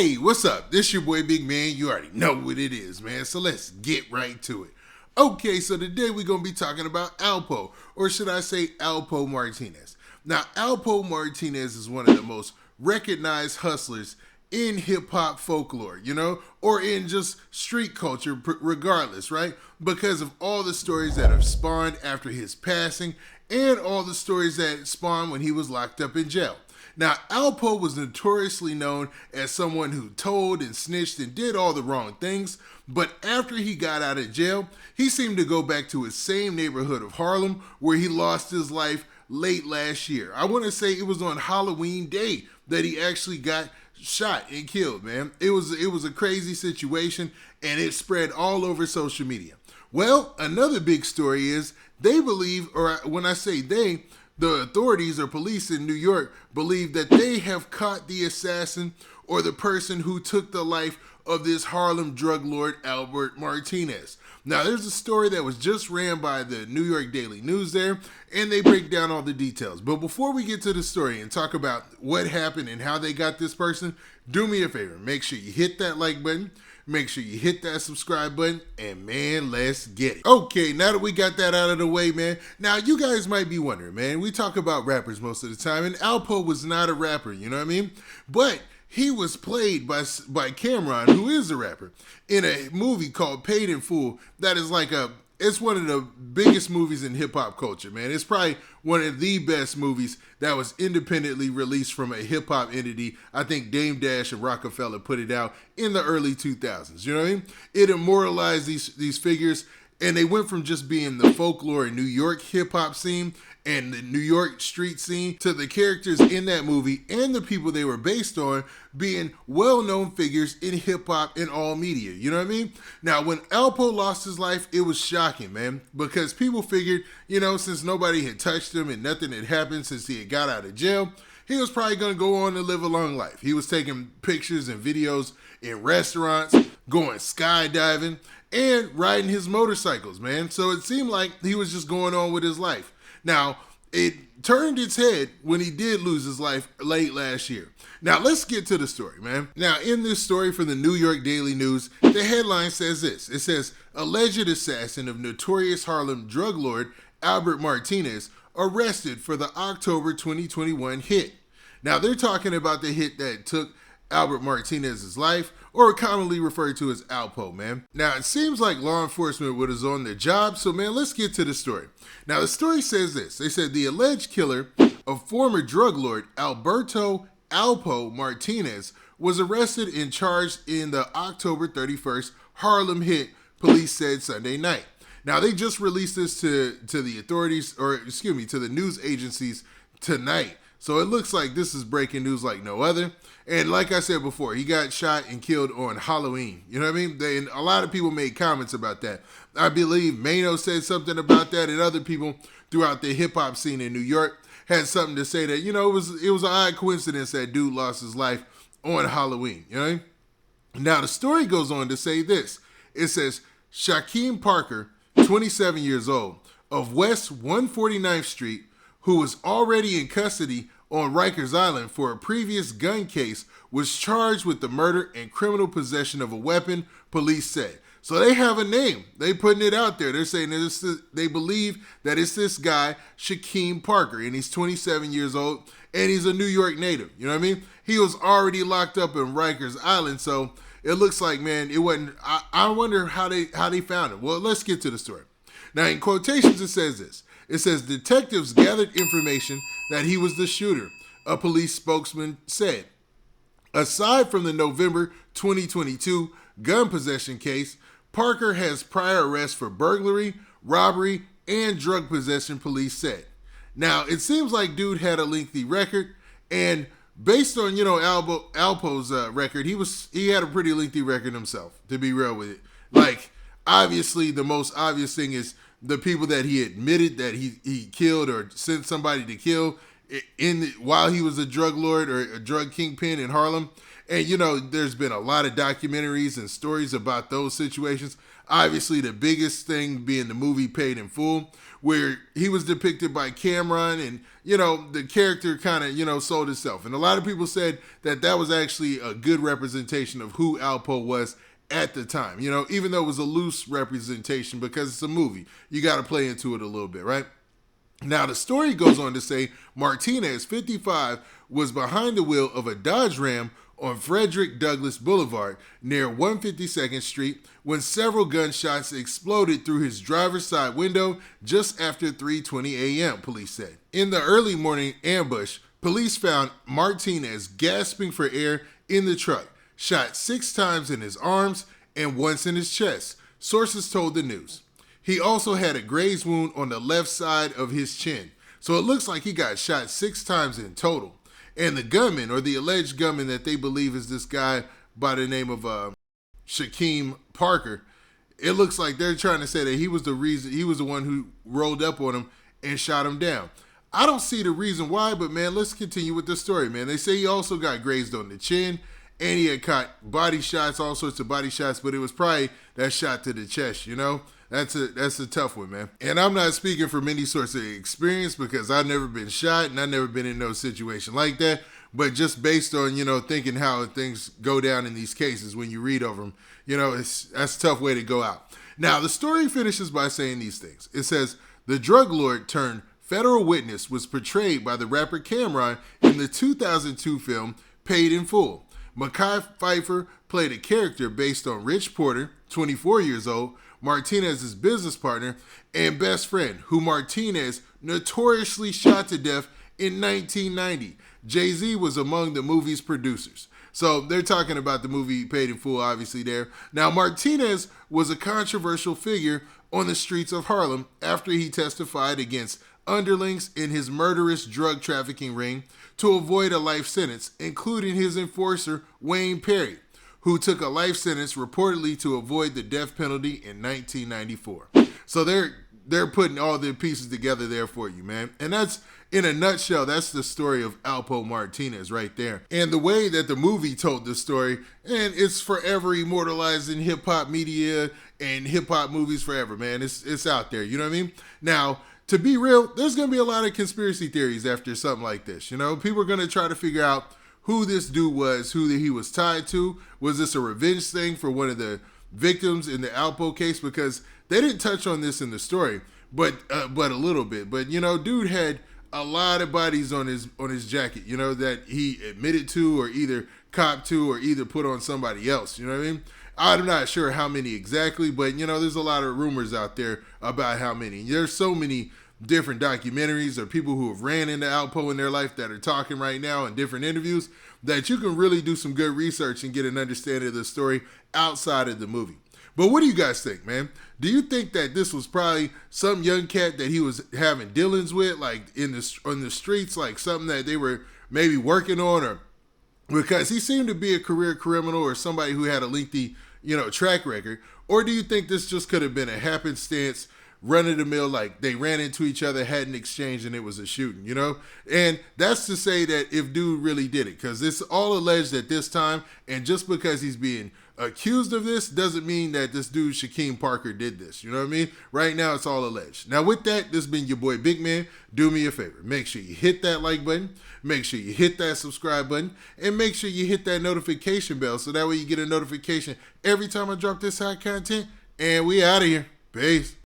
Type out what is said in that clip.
Hey, what's up? This your boy Big Man. You already know what it is, man. So let's get right to it. Okay, so today we're going to be talking about Alpo, or should I say Alpo Martinez. Now, Alpo Martinez is one of the most recognized hustlers in hip-hop folklore, or in just street culture regardless, right? Because of all the stories that have spawned after his passing and all the stories that spawned when he was locked up in jail. Now, Alpo was notoriously known as someone who told and snitched and did all the wrong things, but after he got out of jail, he seemed to go back to his same neighborhood of Harlem where he lost his life late last year. I want to say it was on Halloween Day that he actually got shot and killed, man. It was a crazy situation, and it spread all over social media. Well, another big story is they believe, or when I say they, the authorities or police in New York believe that they have caught the assassin or the person who took the life of this Harlem drug lord, Alpo Martinez. Now, there's a story that was just ran by the New York Daily News there, and they break down all the details. But before we get to the story and talk about what happened and how they got this person, do me a favor. Make sure you hit that like button. Make sure you hit that subscribe button, and man, let's get it. Okay, now that we got that out of the way, man, now you guys might be wondering, man, we talk about rappers most of the time, and Alpo was not a rapper, you know what I mean? But he was played by Cameron, who is a rapper, in a movie called Paid in Full. That is it's one of the biggest movies in hip-hop culture, man. It's probably one of the best movies that was independently released from a hip-hop entity. I think Dame Dash and Rockefeller put it out in the early 2000s, you know what I mean? It immortalized these figures, and they went from just being the folklore and New York hip-hop scene and the New York street scene to the characters in that movie and the people they were based on being well-known figures in hip-hop and all media, you know what I mean? Now, when Alpo lost his life, it was shocking, man, because people figured, since nobody had touched him and nothing had happened since he had got out of jail, he was probably going to go on and live a long life. He was taking pictures and videos in restaurants, going skydiving, and riding his motorcycles, man. So it seemed like he was just going on with his life. Now, it turned its head when he did lose his life late last year. Now, let's get to the story, man. Now, in this story from the New York Daily News, the headline says this. It says, alleged assassin of notorious Harlem drug lord Alpo Martinez arrested for the October 2021 hit. Now, they're talking about the hit that took Alpo Martinez's life, or commonly referred to as Alpo, man. Now, it seems like law enforcement was on their job, so, man, let's get to the story. Now, the story says this. They said the alleged killer of former drug lord Alpo Martinez was arrested and charged in the October 31st Harlem hit, police said Sunday night. Now, they just released this to the authorities, to the news agencies tonight. So it looks like this is breaking news like no other. And like I said before, he got shot and killed on Halloween. You know what I mean? And a lot of people made comments about that. I believe Mano said something about that, and other people throughout the hip-hop scene in New York had something to say that, it was an odd coincidence that dude lost his life on Halloween. You know what I mean? Now, the story goes on to say this. It says, Shaquem Parker, 27 years old, of West 149th Street, who was already in custody on Rikers Island for a previous gun case, was charged with the murder and criminal possession of a weapon, police said. So they have a name. They putting it out there. They're saying that they believe that it's this guy, Shaquem Parker, and he's 27 years old, and he's a New York native. You know what I mean? He was already locked up in Rikers Island, so it looks like, man, it wasn't. I wonder how they found him. Well, let's get to the story. Now, in quotations, it says this. It says, detectives gathered information that he was the shooter, a police spokesman said. Aside from the November 2022 gun possession case, Parker has prior arrests for burglary, robbery, and drug possession, police said. Now, it seems like dude had a lengthy record, and based on, Alpo's record, he had a pretty lengthy record himself, to be real with it. Like, obviously, the most obvious thing is the people that he admitted that he killed or sent somebody to kill while he was a drug lord or a drug kingpin in Harlem. And, there's been a lot of documentaries and stories about those situations. Obviously, the biggest thing being the movie Paid in Full, where he was depicted by Cameron and, the character kind of, sold itself. And a lot of people said that that was actually a good representation of who Alpo was at the time. Even though it was a loose representation because it's a movie, you got to play into it a little bit, right? Now, the story goes on to say Martinez, 55, was behind the wheel of a Dodge Ram on Frederick Douglass Boulevard near 152nd Street when several gunshots exploded through his driver's side window just after 3:20 a.m., police said. In the early morning ambush, police found Martinez gasping for air in the truck, shot 6 times in his arms and once in his chest, sources told the news. He also had a graze wound on the left side of his chin, so it looks like he got shot 6 times in total. And the gunman, or the alleged gunman that they believe is this guy by the name of Shaquem Parker, it looks like they're trying to say that he was the one who rolled up on him and shot him down. I don't see the reason why, but man, let's continue with the story, man. They say he also got grazed on the chin, and he had caught body shots, all sorts of body shots, but it was probably that shot to the chest, That's a tough one, man. And I'm not speaking from any sorts of experience because I've never been shot and I've never been in no situation like that. But just based on, thinking how things go down in these cases when you read over them, that's a tough way to go out. Now, the story finishes by saying these things. It says, the drug lord turned federal witness was portrayed by the rapper Cameron in the 2002 film Paid in Full. Mekhi Phifer played a character based on Rich Porter, 24 years old, Martinez's business partner and best friend, who Martinez notoriously shot to death in 1990. Jay-Z was among the movie's producers. So they're talking about the movie Paid in Full, obviously, there. Now, Martinez was a controversial figure on the streets of Harlem after he testified against underlings in his murderous drug trafficking ring to avoid a life sentence, including his enforcer, Wayne Perry, who took a life sentence reportedly to avoid the death penalty in 1994. So they're putting all the pieces together there for you, man. And that's, in a nutshell, that's the story of Alpo Martinez right there. And the way that the movie told the story, and it's forever immortalized in hip-hop media and hip-hop movies forever, man. It's out there, you know what I mean? Now, to be real, there's going to be a lot of conspiracy theories after something like this. People are going to try to figure out who this dude was, who he was tied to. Was this a revenge thing for one of the victims in the Alpo case? Because they didn't touch on this in the story, but a little bit. But dude had a lot of bodies on his jacket, that he admitted to or either copped to or either put on somebody else. You know what I mean? I'm not sure how many exactly, but there's a lot of rumors out there about how many. There's so many different documentaries or people who have ran into Alpo in their life that are talking right now in different interviews that you can really do some good research and get an understanding of the story outside of the movie. But what do you guys think, man? Do you think that this was probably some young cat that he was having dealings with, like on the streets, like something that they were maybe working on, or because he seemed to be a career criminal or somebody who had a lengthy, track record? Or do you think this just could have been a happenstance, run-of-the-mill, like they ran into each other, had an exchange, and it was a shooting, And that's to say that if dude really did it, because it's all alleged at this time, and just because he's being accused of this doesn't mean that this dude Shaquem Parker did this, you know what I mean? Right now, it's all alleged. Now, with that, this has been your boy Big Man. Do me a favor. Make sure you hit that like button, make sure you hit that subscribe button, and make sure you hit that notification bell so that way you get a notification every time I drop this hot content, and we out of here. Peace.